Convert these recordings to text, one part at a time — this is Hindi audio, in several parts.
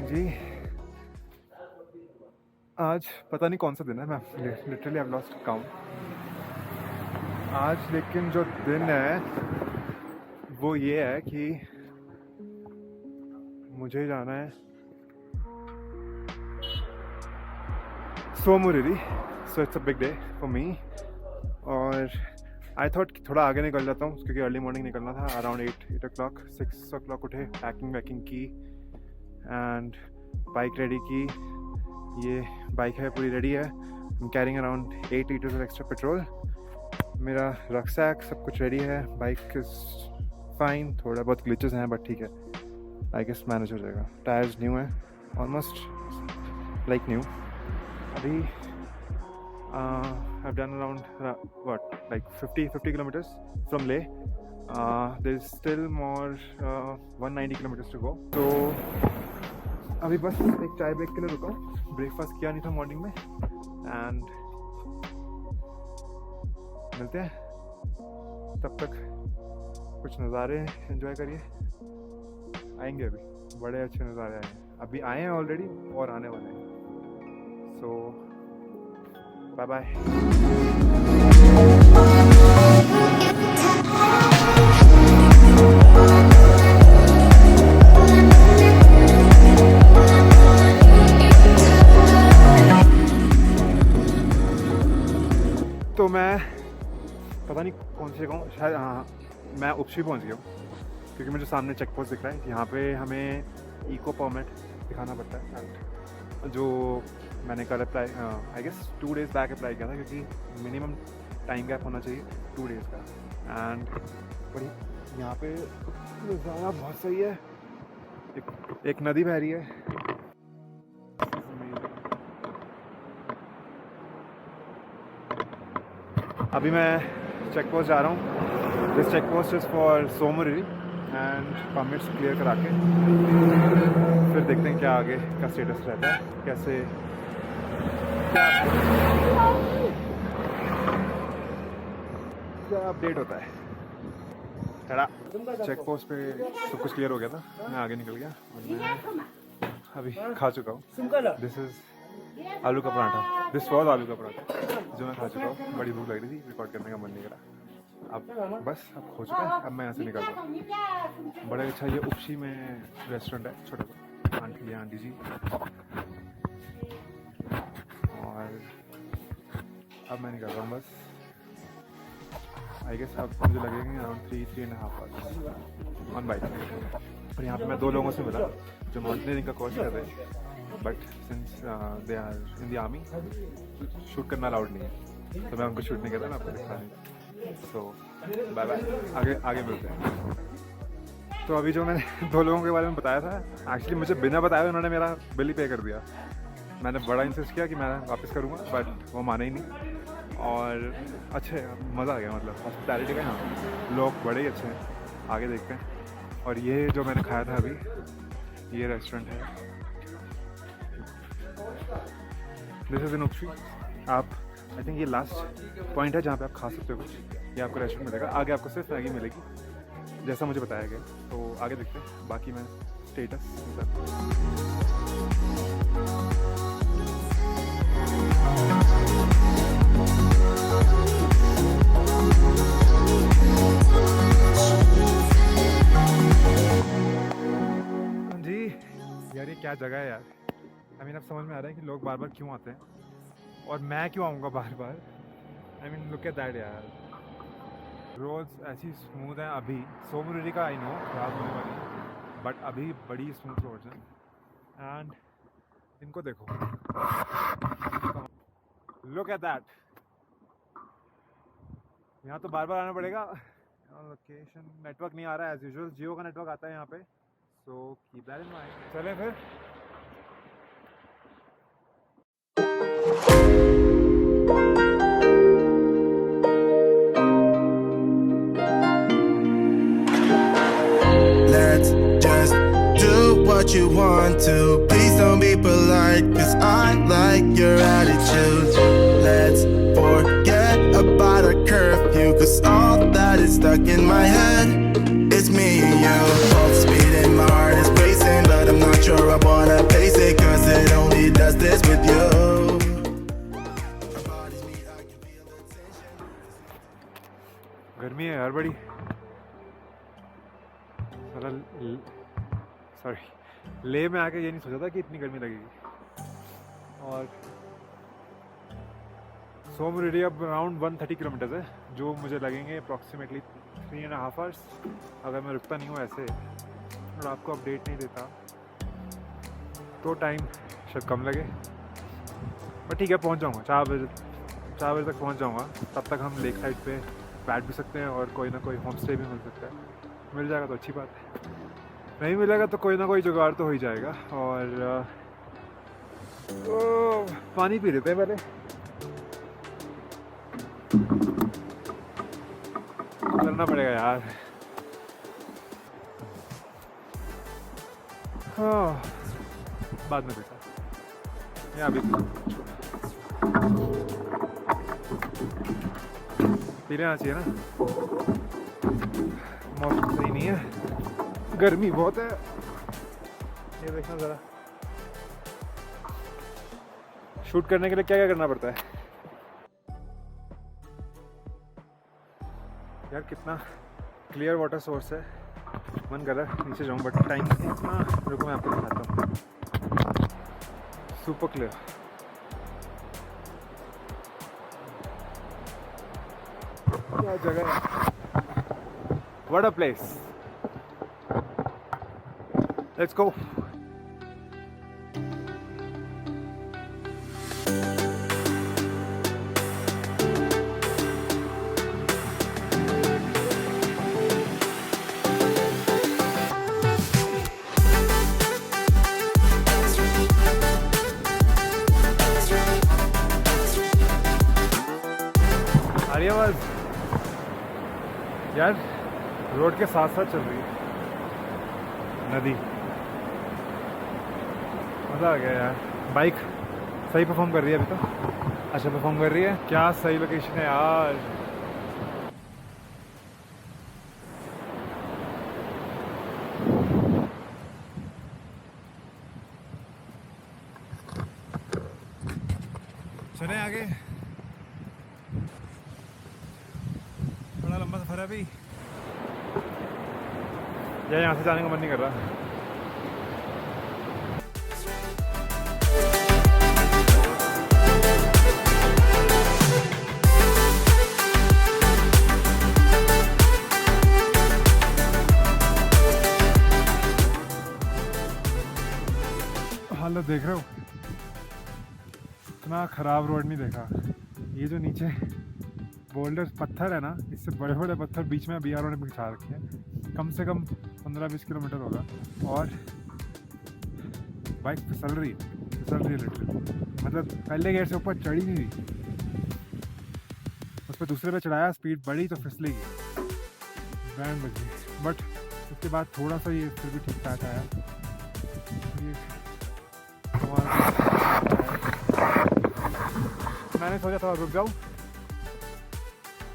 जी आज पता नहीं कौन सा दिन है, मैं लिटरली आई लॉस्ट काउंट आज। लेकिन जो दिन है वो ये है कि मुझे जाना है Tsomoriri, so it's a big day for me. और आई थॉट थोड़ा आगे निकल जाता हूँ क्योंकि अर्ली मॉर्निंग निकलना था, अराउंड 8 o'clock 6 o'clock उठे, पैकिंग वैकिंग की एंड बाइक रेडी की। ये बाइक है पूरी रेडी है, I'm carrying around 8 liters of extra petrol। मेरा रक्सैक सब कुछ रेडी है, बाइक इज़ फाइन, थोड़ा बहुत ग्लिचेस हैं बट ठीक है, आई गेस मैनेज हो जाएगा। टायर्स न्यू है, ऑलमोस्ट लाइक न्यू। अभी I've done around like 50 kilometers from Leh। There's still more 190 kilometers to go। तो अभी बस एक चाय ब्रेक के लिए रुका हूँ, ब्रेकफास्ट किया नहीं था मॉर्निंग में एंड मिलते हैं तब तक। कुछ नज़ारे एंजॉय करिए, आएंगे अभी बड़े अच्छे नज़ारे आए हैं, अभी आए हैं ऑलरेडी और आने वाले हैं। सो बाय बाय। तो मैं पता नहीं कौन सी जगह हूँ, शायद हाँ मैं उपशी पहुँच गया हूँ क्योंकि मुझे सामने चेक पोस्ट दिख रहा है। यहाँ पे हमें इको परमिट दिखाना पड़ता है जो मैंने कल apply I guess 2 days back apply किया था क्योंकि मिनिमम टाइम गैप होना चाहिए 2 days का। एंड बड़ी यहाँ पे नज़ारा बहुत सही है, एक नदी बह रही है। अभी मैं चेक पोस्ट जा रहा हूँ, this check post is for Tsomoriri and permits clear करा के फिर देखते हैं क्या आगे का स्टेटस रहता है, कैसे क्या अपडेट होता है। खड़ा चेक पोस्ट पे सब कुछ क्लियर हो गया था, मैं आगे निकल गया और मैं अभी खा चुका हूँ। दिस इज़ आलू का पराठा, दिस वॉज आलू का पराठा जो मैं खा चुका हूँ। बड़ी भूख लग रही थी, रिकॉर्ड करने का मन नहीं करा। अब बस अब हो चुका है, अब मैं यहाँ से निकल रहा हूँ। बड़ा अच्छा ये उपशी में रेस्टोरेंट है, छोटा सा आंटी जी। और अब मैं निकल रहा हूँ बस, आई गेस अब मुझे लगेगा अराउंड 3.5 hours ऑन बाइक। और यहाँ पे मैं 2 लोगों से मिला जो माउंटेनियरिंग का कोर्स कर रहे हैं, but since they are in the army shoot करना अलाउड नहीं है, तो मैं उनको शूट नहीं करता, मैं आपको दिखा नहीं। सो बाय बाय, आगे मिलते हैं। तो अभी जो मैंने 2 लोगों के बारे में बताया था, एक्चुअली मुझे बिना बताए उन्होंने मेरा बिल ही पे कर दिया। मैंने बड़ा इंसिस्ट किया कि मैं वापस करूँगा बट वो माने ही नहीं। और अच्छे मज़ा आ गया, मतलब हॉस्पिटैलिटी का यहाँ लोग बड़े ही अच्छे हैं। आगे देखते हैं। और ये जो मैंने खाया था अभी, ये रेस्टोरेंट है, दिस इज़ इन उपशी। आप आई थिंक ये लास्ट पॉइंट है जहाँ पे आप खा सकते हो कुछ, ये आपको रेस्टोरेंट मिलेगा। आगे आपको सिर्फ मैगी मिलेगी जैसा मुझे बताया गया। तो आगे देखते हैं, बाकी मैं स्टेटस जी। यार ये क्या जगह है यार, आई मीन अब समझ में आ रहा है कि लोग बार बार क्यों आते हैं और मैं क्यों आऊँगा बार बार। I mean look at that यार, रोड्स ऐसी स्मूथ हैं। अभी सोमुरिरी का आई नो खराब होने वाली, बट अभी बड़ी स्मूथ रोड्स हैं। एंड इनको देखो, लुक एट दैट। यहाँ तो बार बार आना पड़ेगा। लोकेशन नेटवर्क नहीं आ रहा है एज यूजुअल, जियो का नेटवर्क आता है यहाँ पे, so keep that in mind. चलें फिर। What you want to, please don't be polite, cause I like your attitude. Let's forget about a curfew, cause all that is stuck in my head is me and you. Both speeding, my heart is racing, but I'm not sure I wanna pay गर्मी है यार बड़ी। सॉरी, ले में आके ये नहीं सोचा था कि इतनी गर्मी लगेगी। और सोम रेडी अब अराउंड 130 किलोमीटर्स है, जो मुझे लगेंगे अप्रॉक्सीमेटली 3.5 आवर्स अगर मैं रुकता नहीं हूँ ऐसे और आपको अपडेट नहीं देता तो टाइम शायद कम लगे, पर ठीक है पहुँच जाऊँगा 4 बजे तक पहुँच जाऊँगा। तब तक हम लेक साइड पे बैठ भी सकते हैं और कोई ना कोई होम स्टे भी मिल सकता है। मिल जाएगा तो अच्छी बात है, नहीं मिलेगा तो कोई ना कोई जुगाड़ तो हो ही जाएगा। और पानी पी लेते हैं पहले। करना पड़ेगा यार। हाँ, बाद में देखा या अभी पी लेना चाहिए ना। मौसम सही नहीं है, गर्मी बहुत है। ये देखना ज़रा, शूट करने के लिए क्या क्या करना पड़ता है यार। कितना क्लियर वाटर सोर्स है, मन कर रहा है नीचे जाऊँ बट टाइम इतना। रुको मैं आपको दिखाता हूँ, सुपर क्लियर। क्या जगह है, what a place. Let's go. आवाज़ यार रोड के साथ साथ चल रही है नदी, मज़ा आ गया यार। बाइक सही परफॉर्म कर रही है अभी तो, अच्छा परफॉर्म कर रही है। क्या सही लोकेशन है यार। चले आगे, बड़ा लंबा सफर है अभी। यार यहाँ से जाने का मन नहीं कर रहा। हालत देख रहे हो, इतना ख़राब रोड नहीं देखा। ये जो नीचे बोल्डर पत्थर है ना, इससे बड़े बड़े पत्थर बीच में BRO ने बिछा रखे हैं। कम से कम 15-20 किलोमीटर होगा और बाइक फिसल रही है लिटरली। मतलब पहले गेयर से ऊपर चढ़ी नहीं रही, उस पर दूसरे पे चढ़ाया, स्पीड बढ़ी तो फिसलेगी, बैंड बज गई। बट उसके बाद थोड़ा सा ये फिर भी ठीक ठाक आया। मैंने सोचा था रुक जाऊँ,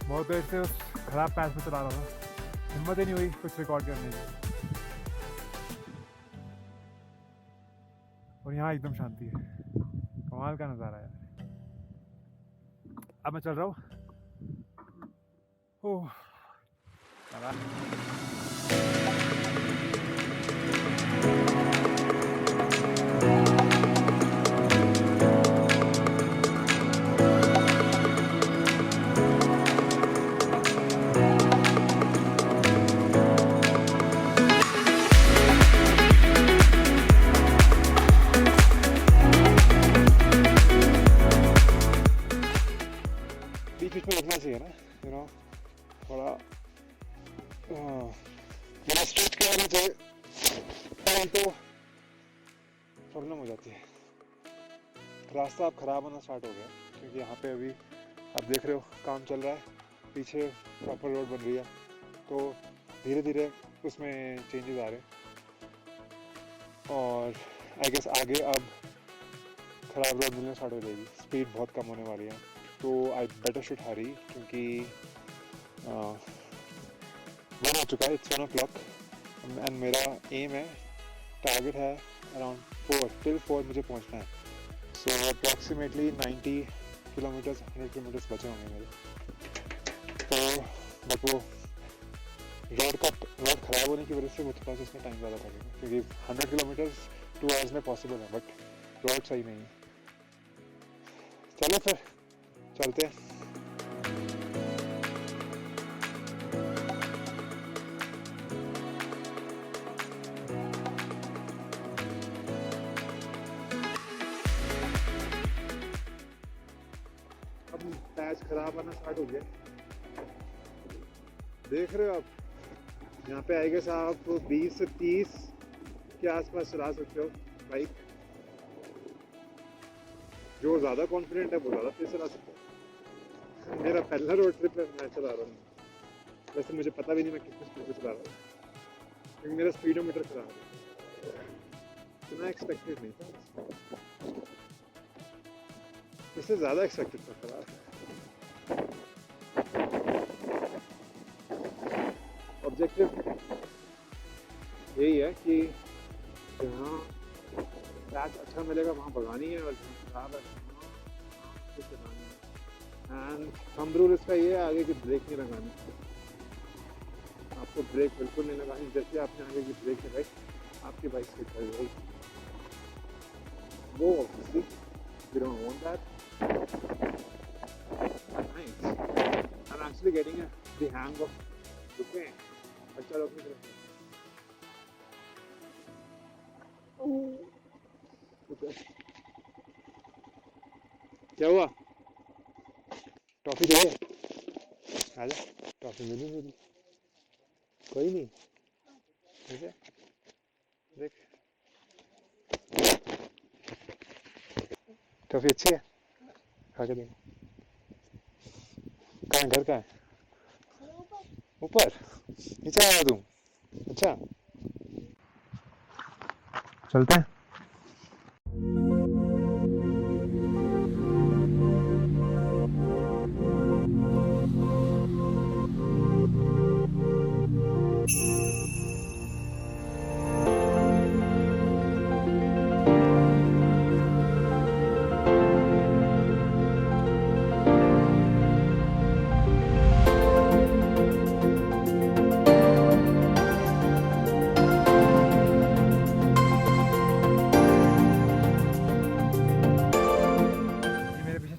बहुत देर से उस खराब पैच में चला रहा था, हिम्मत ही नहीं हुई कुछ रिकॉर्ड करने की। और यहाँ एकदम शांति है, कमाल का नज़ारा है यार। अब मैं चल रहा हूँ। ओह बीच में रखना चाहिए ना, यू नो, थोड़ा बिना स्ट्रेच के आना चाहिए, टाइम तो प्रॉब्लम हो जाती है। रास्ता अब ख़राब होना स्टार्ट हो गया क्योंकि यहाँ पे अभी आप देख रहे हो काम चल रहा है, पीछे प्रॉपर रोड बन रही है, तो धीरे धीरे उसमें चेंजेस आ रहे हैं और आई गेस आगे अब ख़राब रोड मिलना स्टार्ट हो जाएगी, स्पीड बहुत कम होने वाली है। तो आई बेटर शुड हरी क्योंकि 1 हो चुका है, it's 1 o'clock एंड मेरा एम है, टारगेट है अराउंड 4 मुझे पहुंचना है। सो अप्रॉक्सीमेटली 90 किलोमीटर्स 100 किलोमीटर्स बचे होंगे मेरे, तो बट वो रोड ख़राब होने की वजह से मुझे पास उसमें टाइम ज़्यादा लगेगा, क्योंकि 100 किलोमीटर्स 2 आवर्स में पॉसिबल है, बट रोड सही नहीं है। चलो फिर चलते हैं। अब पैच खराब आना स्टार्ट हो गया, देख रहे हो आप। यहाँ पे आई गेस आप 20 से 30 के आसपास चला सकते हो बाइक। जो ज़्यादा कॉन्फिडेंट है वो ज़्यादा तेज चला सकता है। मेरा पहला रोड ट्रिप है, मैं चला रहा हूँ। वैसे मुझे पता भी नहीं मैं कितनी स्पीड पे चला रहा हूँ, क्योंकि मेरा स्पीडोमीटर खराब है। इतना एक्सपेक्टेड नहीं था, इससे ज़्यादा एक्सपेक्टेड था खराब। ऑब्जेक्टिव यही है कि जहाँ पैच अच्छा मिलेगा वहाँ भगानी है, और जहाँ खराब है वहाँ चलानी है। एंड थंब रूल इसका ये है, आगे की ब्रेक नहीं लगानी। आपको ब्रेक बिल्कुल नहीं लगानी, जैसे आपने आगे की ब्रेक लगाई आपकी बाइक स्लिप कर जाएगी। वो obviously we don't want that. Nice, I am actually getting the hang of रुके। अच्छा लोग की तरफ क्या हुआ? टॉफी चाहिए? आजा, टॉफी मिली। कोई नहीं, ठीक है। देख टॉफी अच्छी है, खा के देख। कहाँ घर का है? ऊपर नीचे आया तुम? अच्छा चलते हैं।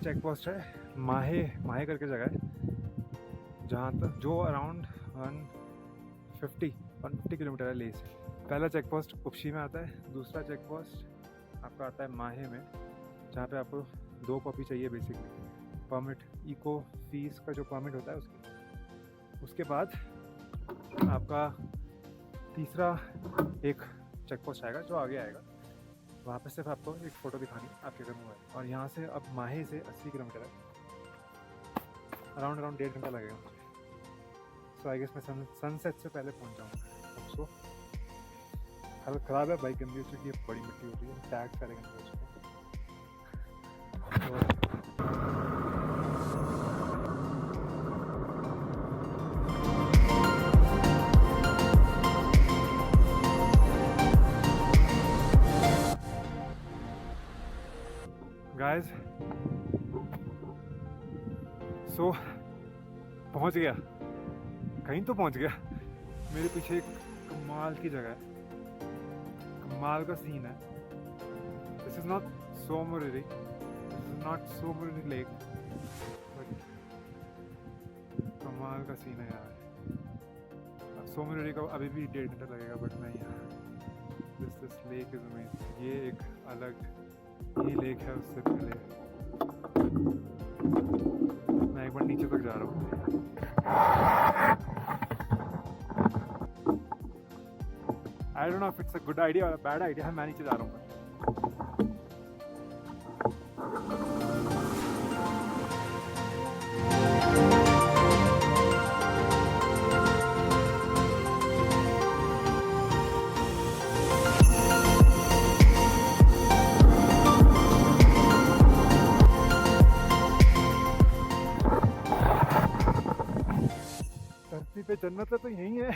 चेक पोस्ट है माहे करके जगह है, जहाँ तक जो अराउंड 150 किलोमीटर है ले से। पहला चेक पोस्ट कुप्शी में आता है, दूसरा चेक पोस्ट आपका आता है माहे में, जहाँ पे आपको 2 कॉपी चाहिए बेसिकली परमिट, इको फीस का जो परमिट होता है उसके बाद आपका तीसरा एक चेक पोस्ट आएगा जो आगे आएगा। वहाँ पे सिर्फ आपको एक फ़ोटो दिखानी आपके घर में है, और यहाँ से अब माहे से 80 किलोमीटर है, अराउंड 1.5 घंटा लगेगा मुझे। सो आई गेस मैं सनसेट से पहले पहुँच जाऊँगा। अब सो हालत ख़राब है, बाइक गंदी हो चुकी है, बड़ी मिट्टी हो रही है, टैग सारे गंदे हो चुके हैं। गाइस सो पहुंच गया, कहीं तो पहुंच गया। मेरे पीछे एक कमाल की जगह है, कमाल का सीन है। This is not Tsomoriri, this is not Tsomoriri lake, but कमाल का सीन है यार। सोमोरिरी का अभी भी 1.5 घंटा लगेगा, बट मैं यहाँ दिस लेक इज अमेजिंग। ये एक अलग ही लेक है, उससे पहले मैं एक बार नीचे तक जा रहा हूँ। I don't know if it's a good idea और बैड आइडिया, मैं नीचे जा रहा हूँ। धरती पे जन्नत तो यही है।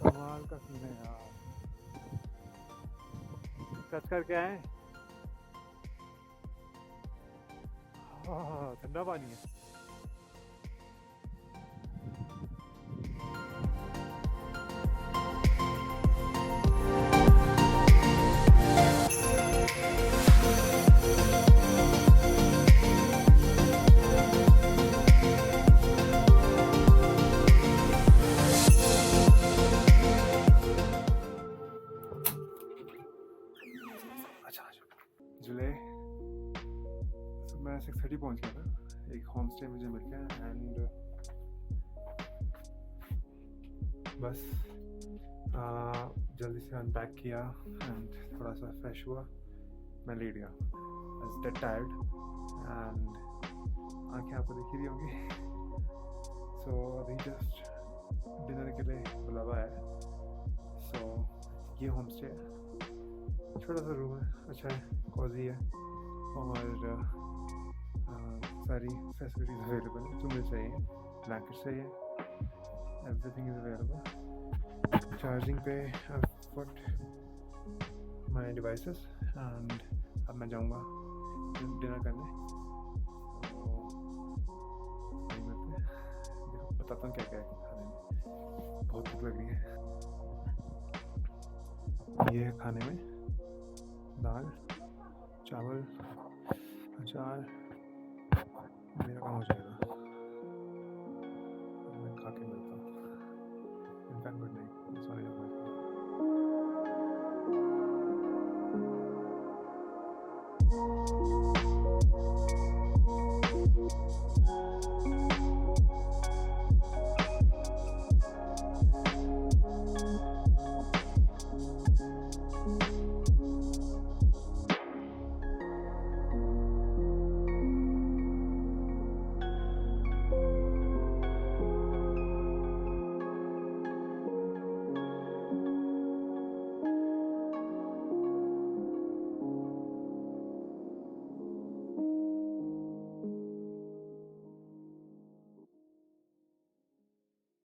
कमाल का सीन है यार, टच करके आए। हाँ ठंडा पानी है। अच्छा जुलाई तो मैं 6:30 पहुंच गया था। एक होम स्टे मुझे मिल गया एंड बस जल्दी से अनपैक किया एंड थोड़ा सा फ्रेश हुआ, मैं लेट गया। I was dead tired and आंखें आपको दिख ही रही होंगी। सो अभी जस्ट डिनर के लिए बुलावा है। सो ये होम स्टे है, छोटा सा रूम है, अच्छा है, कॉजी है और सारी फैसिलिटीज अवेलेबल है जो मुझे चाहिए। ब्लैंकेट चाहिए, एवरीथिंग इज अवेलेबल। चार्जिंग पे I put my devices and अब मैं जाऊंगा डिनर करने। तो वही मिलते हैं, देखो बताता हूँ क्या क्या है खाने में। बहुत भूख लग रही है। ये है खाने में दाल, चावल, अचार, मेरा काम हो जाएगा। अब मैं खा के मिलता हूँ। इनफैक्ट गुड नाइट, सोने जाऊँगा।